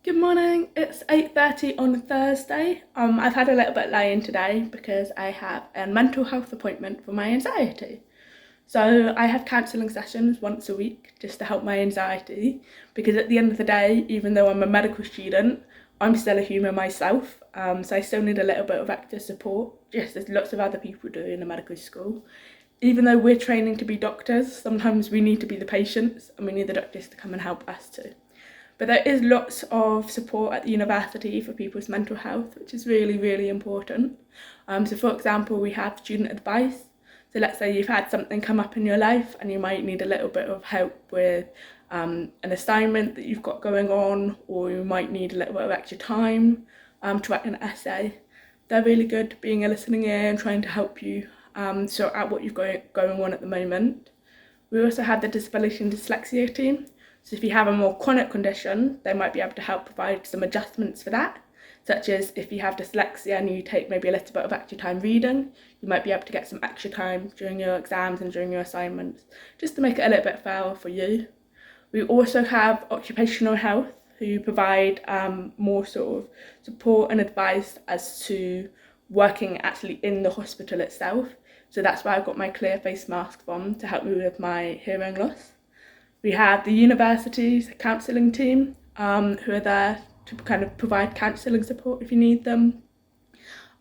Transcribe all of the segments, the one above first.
Good morning, it's 8:30 on Thursday. I've had a little bit lie-in today because I have a mental health appointment for my anxiety. So I have counselling sessions once a week just to help my anxiety, because at the end of the day, even though I'm a medical student, I'm still a human myself. So I still need a little bit of extra support, just as lots of other people do in a medical school. Even though we're training to be doctors, sometimes we need to be the patients and we need the doctors to come and help us too. But there is lots of support at the university for people's mental health, which is really, really important. So for example, we have student advice. So let's say you've had something come up in your life and you might need a little bit of help with an assignment that you've got going on, or you might need a little bit of extra time to write an essay. They're really good being a listening ear and trying to help you sort out what you've got going on at the moment. We also have the disability and dyslexia team. So if you have a more chronic condition, they might be able to help provide some adjustments for that, such as if you have dyslexia and you take maybe a little bit of extra time reading, you might be able to get some extra time during your exams and during your assignments, just to make it a little bit fairer for you. We also have occupational health, who provide more sort of support and advice as to working actually in the hospital itself. So that's where I got my clear face mask from, to help me with my hearing loss. We have the university's counselling team, who are there to kind of provide counselling support if you need them.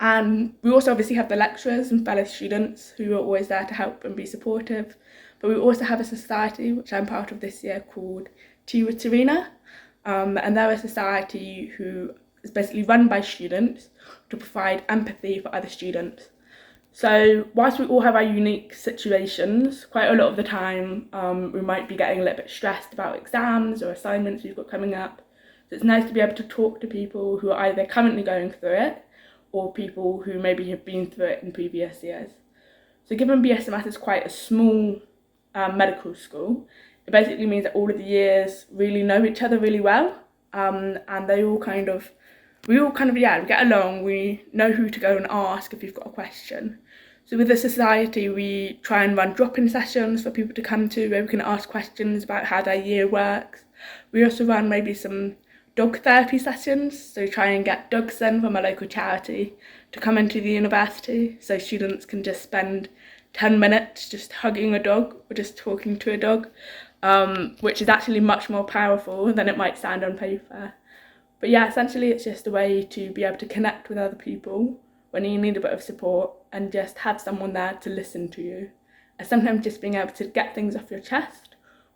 And we also obviously have the lecturers and fellow students who are always there to help and be supportive. But we also have a society, which I'm part of this year, called Tea with Tarina. And they're a society who is basically run by students to provide empathy for other students. So whilst we all have our unique situations, quite a lot of the time we might be getting a little bit stressed about exams or assignments we've got coming up. So it's nice to be able to talk to people who are either currently going through it or people who maybe have been through it in previous years. So given BSMS is quite a small medical school, it basically means that all of the years really know each other really well, and we all kind of, we get along, we know who to go and ask if you've got a question. So with the society, we try and run drop-in sessions for people to come to where we can ask questions about how their year works. We also run maybe some dog therapy sessions, so try and get dogs in from a local charity to come into the university, so students can just spend 10 minutes just hugging a dog or just talking to a dog, which is actually much more powerful than it might sound on paper. But yeah, essentially it's just a way to be able to connect with other people when you need a bit of support and just have someone there to listen to you. And sometimes just being able to get things off your chest,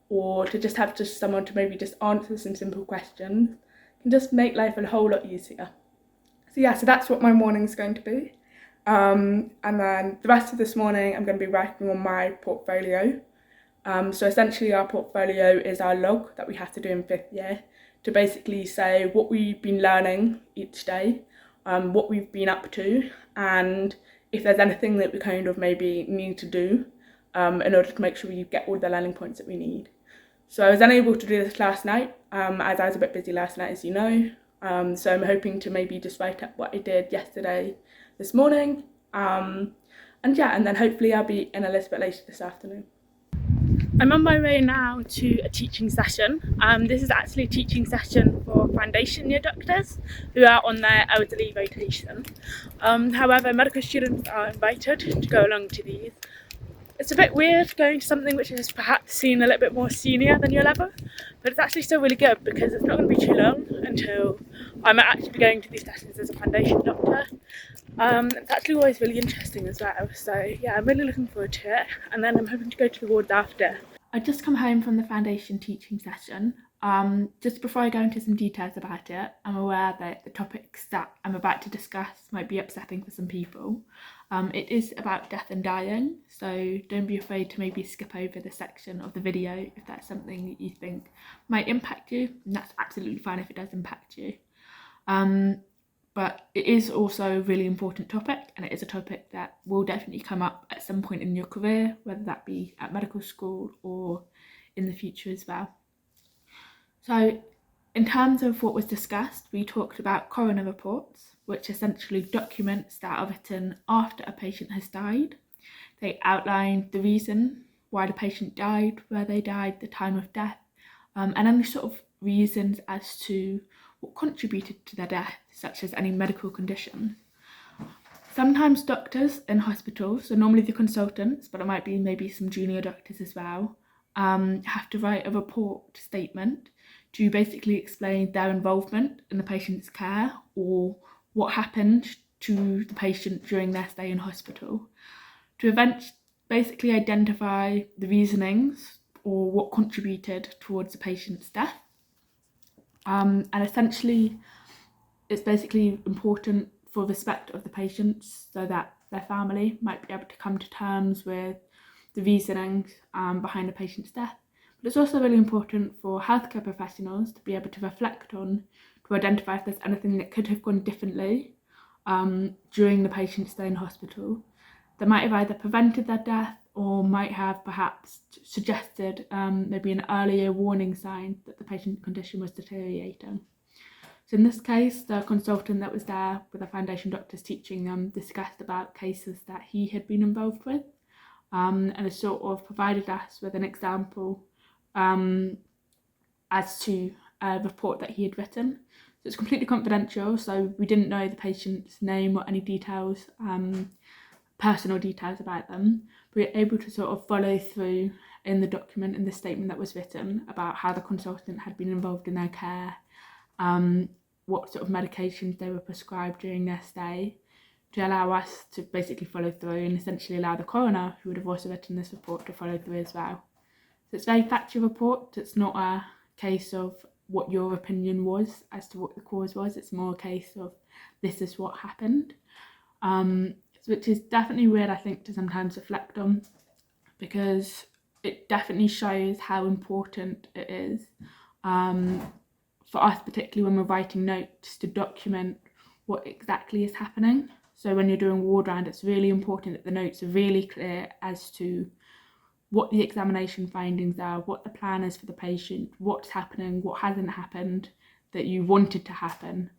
or to just have just someone to maybe just answer some simple questions, can just make life a whole lot easier. So yeah, so that's what my morning's going to be. And then the rest of this morning I'm going to be working on my portfolio. So essentially our portfolio is our log that we have to do in 5th year, to basically say what we've been learning each day, what we've been up to, and if there's anything that we kind of maybe need to do in order to make sure we get all the learning points that we need. So I was unable to do this last night, as I was a bit busy last night, as you know. So I'm hoping to maybe just write up what I did yesterday, this morning, and then hopefully I'll be in a little bit later this afternoon. I'm on my way now to a teaching session. This is actually a teaching session for foundation year doctors who are on their elderly rotation. However, medical students are invited to go along to these. It's a bit weird going to something which is perhaps seen a little bit more senior than your level, but it's actually still really good because it's not going to be too long until I'm actually going to these sessions as a foundation doctor. It's actually always really interesting as well, so yeah, I'm really looking forward to it, and then I'm hoping to go to the wards after. I've just come home from the foundation teaching session. Just before I go into some details about it, I'm aware that the topics that I'm about to discuss might be upsetting for some people. It is about death and dying, so don't be afraid to maybe skip over the section of the video if that's something that you think might impact you, and that's absolutely fine if it does impact you. But it is also a really important topic, and it is a topic that will definitely come up at some point in your career, whether that be at medical school or in the future as well. So in terms of what was discussed, we talked about coroner reports, which essentially documents that are written after a patient has died. They outline the reason why the patient died, where they died, the time of death, and any sort of reasons as to what contributed to their death, such as any medical conditions. Sometimes doctors in hospitals, so normally the consultants, but it might be maybe some junior doctors as well, have to write a report statement to basically explain their involvement in the patient's care or what happened to the patient during their stay in hospital, to basically identify the reasonings or what contributed towards the patient's death. And essentially, it's basically important for respect of the patients so that their family might be able to come to terms with the reasonings behind the patient's death. But it's also really important for healthcare professionals to be able to reflect on, to identify if there's anything that could have gone differently during the patient's stay in hospital that might have either prevented their death or might have perhaps suggested maybe an earlier warning sign that the patient's condition was deteriorating. So in this case, the consultant that was there with the foundation doctors teaching them discussed about cases that he had been involved with, and has sort of provided us with an example as to a report that he had written. So it's completely confidential, so we didn't know the patient's name or any details, personal details about them. We were able to sort of follow through in the document, in the statement that was written, about how the consultant had been involved in their care, what sort of medications they were prescribed during their stay, to allow us to basically follow through and essentially allow the coroner, who would have also written this report, to follow through as well. So it's a very factual report. It's not a case of what your opinion was as to what the cause was. It's more a case of this is what happened, which is definitely weird, I think, to sometimes reflect on, because it definitely shows how important it is for us, particularly when we're writing notes, to document what exactly is happening. So when you're doing ward round, it's really important that the notes are really clear as to what the examination findings are, what the plan is for the patient, what's happening, what hasn't happened that you wanted to happen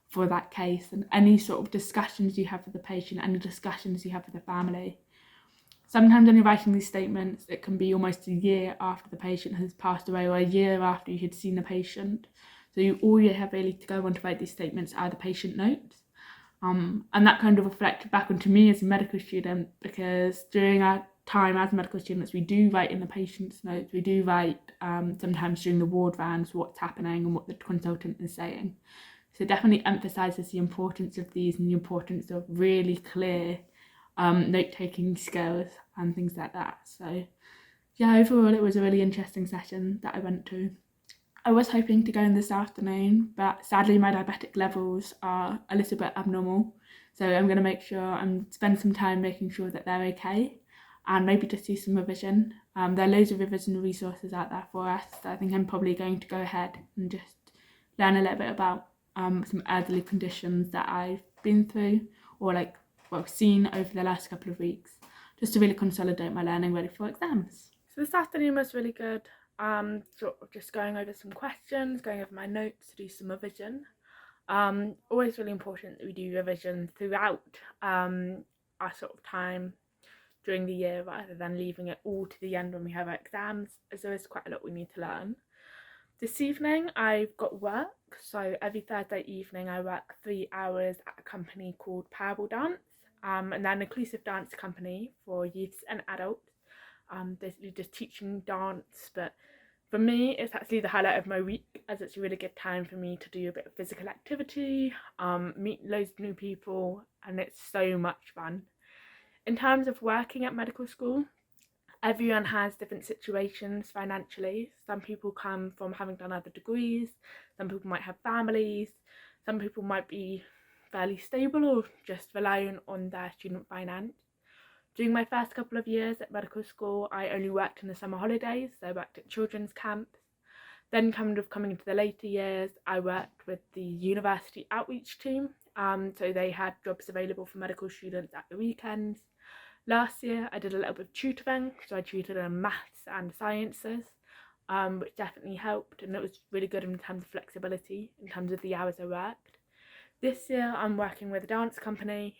for that case, and any sort of discussions you have with the patient, any discussions you have with the family. Sometimes when you're writing these statements, it can be almost a year after the patient has passed away or a year after you had seen the patient. So all you have really to go on to write these statements are the patient notes. And that kind of reflected back onto me as a medical student, because during our time as medical students, we do write in the patient's notes, we do write sometimes during the ward rounds what's happening and what the consultant is saying. So it definitely emphasises the importance of these and the importance of really clear note-taking skills and things like that. So yeah, overall it was a really interesting session that I went to. I was hoping to go in this afternoon, but sadly my diabetic levels are a little bit abnormal, so I'm going to make sure and spend some time making sure that they're okay, and maybe just do some revision. There are loads of revision resources out there for us, so I think I'm probably going to go ahead and just learn a little bit about some elderly conditions that I've been through or seen over the last couple of weeks, just to really consolidate my learning ready for exams. So this afternoon was really good. Sort of just going over some questions, going over my notes to do some revision. Always really important that we do revision throughout our sort of time during the year, rather than leaving it all to the end when we have our exams, as there is quite a lot we need to learn. This evening I've got work, so every Thursday evening I work 3 hours at a company called Parable Dance, and they're an inclusive dance company for youths and adults. Basically just teaching dance, but for me it's actually the highlight of my week, as it's a really good time for me to do a bit of physical activity, meet loads of new people, and it's so much fun. In terms of working at medical school, everyone has different situations financially. Some people come from having done other degrees, some people might have families, some people might be fairly stable or just relying on their student finance. During my first couple of years at medical school, I only worked in the summer holidays, so I worked at children's camps. Then coming into the later years, I worked with the university outreach team, so they had jobs available for medical students at the weekends. Last year I did a little bit of tutoring, so I tutored in maths and sciences, which definitely helped, and it was really good in terms of flexibility, in terms of the hours I worked. This year I'm working with a dance company,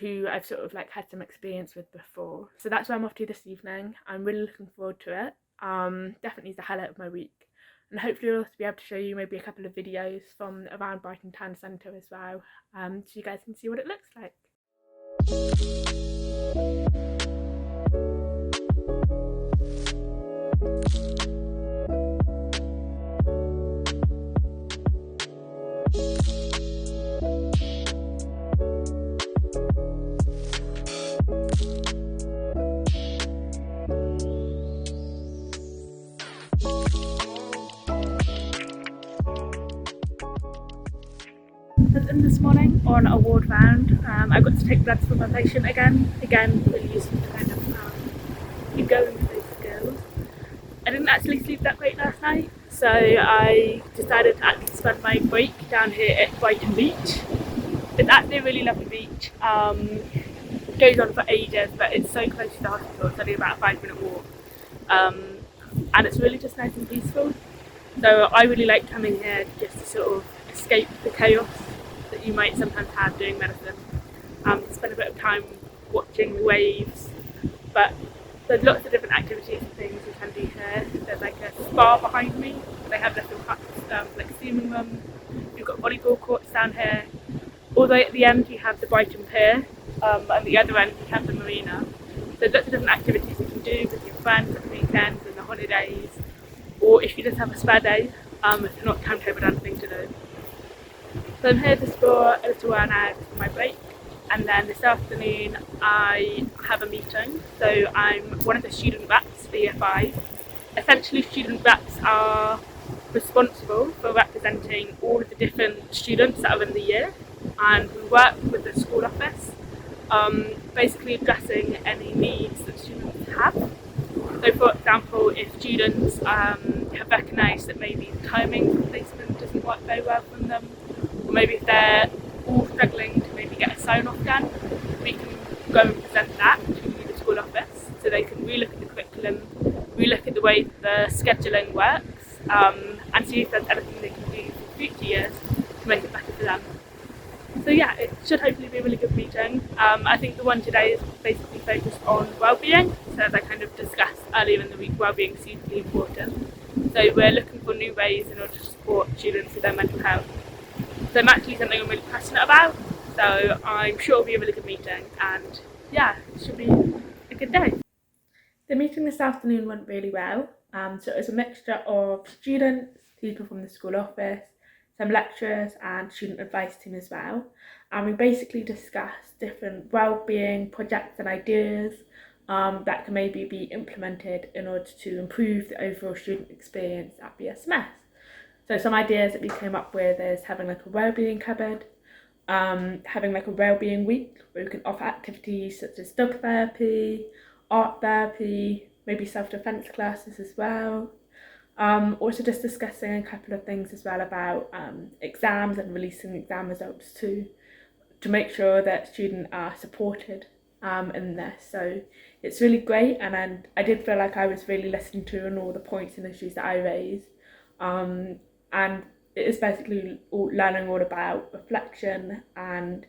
who I've sort of had some experience with before. So that's where I'm off to this evening. I'm really looking forward to it. Definitely is the highlight of my week. and hopefully I'll also be able to show you maybe a couple of videos from around Brighton Town Centre as well, so you guys can see what it looks like. This morning on a ward round, I got to take bloods from my patient again, really useful to kind of keep going with those skills. I didn't actually sleep that great last night, so I decided to actually spend my break down here at Brighton Beach. It's actually a really lovely beach. It goes on for ages, but it's so close to the hospital, it's only about a 5-minute walk, and it's really just nice and peaceful. So I really like coming here just to sort of escape the chaos that you might sometimes have doing medicine, to spend a bit of time watching the waves. But there's lots of different activities and things you can do here. There's like a spa behind me, they have little huts, like a steaming room. You've got volleyball courts down here. All the way at the end you have the Brighton Pier, and the other end you have the marina. So there's lots of different activities you can do with your friends at the weekends and the holidays, or if you just have a spare day, if you're not timetable anything to do. So I'm here just for a little while now for my break, and then this afternoon I have a meeting. So I'm one of the student reps for Year 5. Essentially student reps are responsible for representing all of the different students that are in the year, and we work with the school office, basically addressing any needs that students have. So for example, if students have recognised that maybe the timing for placement doesn't work very well from them, or maybe if they're all struggling to maybe get a sign-off done, we can go and present that to the school office so they can relook at the curriculum, relook at the way the scheduling works, and see if there's anything they can do for future years to make it better for them. So yeah, it should hopefully be a really good meeting. I think the one today is basically focused on wellbeing. So as I kind of discussed earlier in the week, wellbeing is hugely important. So we're looking for new ways in order to support students with their mental health. So it's actually something I'm really passionate about. So I'm sure it'll be a really good meeting, and yeah, it should be a good day. The meeting this afternoon went really well. So it was a mixture of students, people from the school office, some lecturers and student advice team as well, and we basically discussed different wellbeing projects and ideas that can maybe be implemented in order to improve the overall student experience at BSMS. So some ideas that we came up with is having like a wellbeing cupboard, having like a wellbeing week where we can offer activities such as dog therapy, art therapy, maybe self-defense classes as well. Also just discussing a couple of things as well about exams and releasing exam results to make sure that students are supported in this. So it's really great, and I did feel like I was really listened to on all the points and issues that I raised, and it is basically learning all about reflection and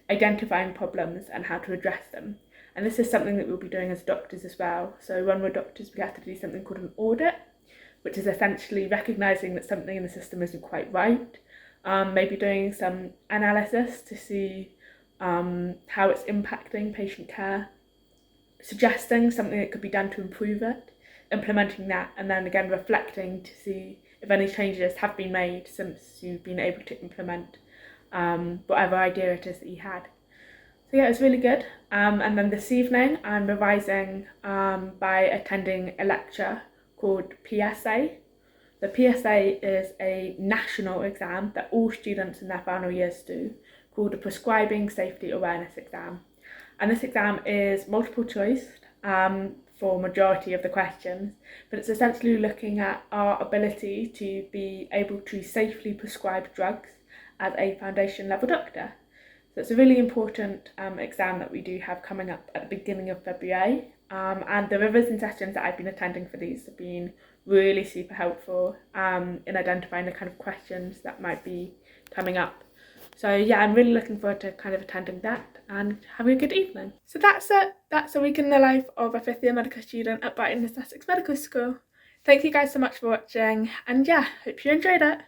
identifying problems and how to address them. And this is something that we'll be doing as doctors as well. So when we're doctors we have to do something called an audit, which is essentially recognising that something in the system isn't quite right, maybe doing some analysis to see how it's impacting patient care, suggesting something that could be done to improve it, implementing that, and then again reflecting to see if any changes have been made since you've been able to implement whatever idea it is that you had. So yeah, it was really good. And then this evening I'm revising by attending a lecture called PSA. The PSA is a national exam that all students in their final years do, called a Prescribing Safety Awareness exam. And this exam is multiple choice for majority of the questions, but it's essentially looking at our ability to be able to safely prescribe drugs as a foundation level doctor. So it's a really important exam that we do have coming up at the beginning of February. And the revision sessions that I've been attending for these have been really super helpful in identifying the kind of questions that might be coming up. So yeah, I'm really looking forward to kind of attending that and having a good evening. So that's it. That's a week in the life of a 5th year medical student at Brighton and Sussex Medical School. Thank you guys so much for watching, and yeah, hope you enjoyed it.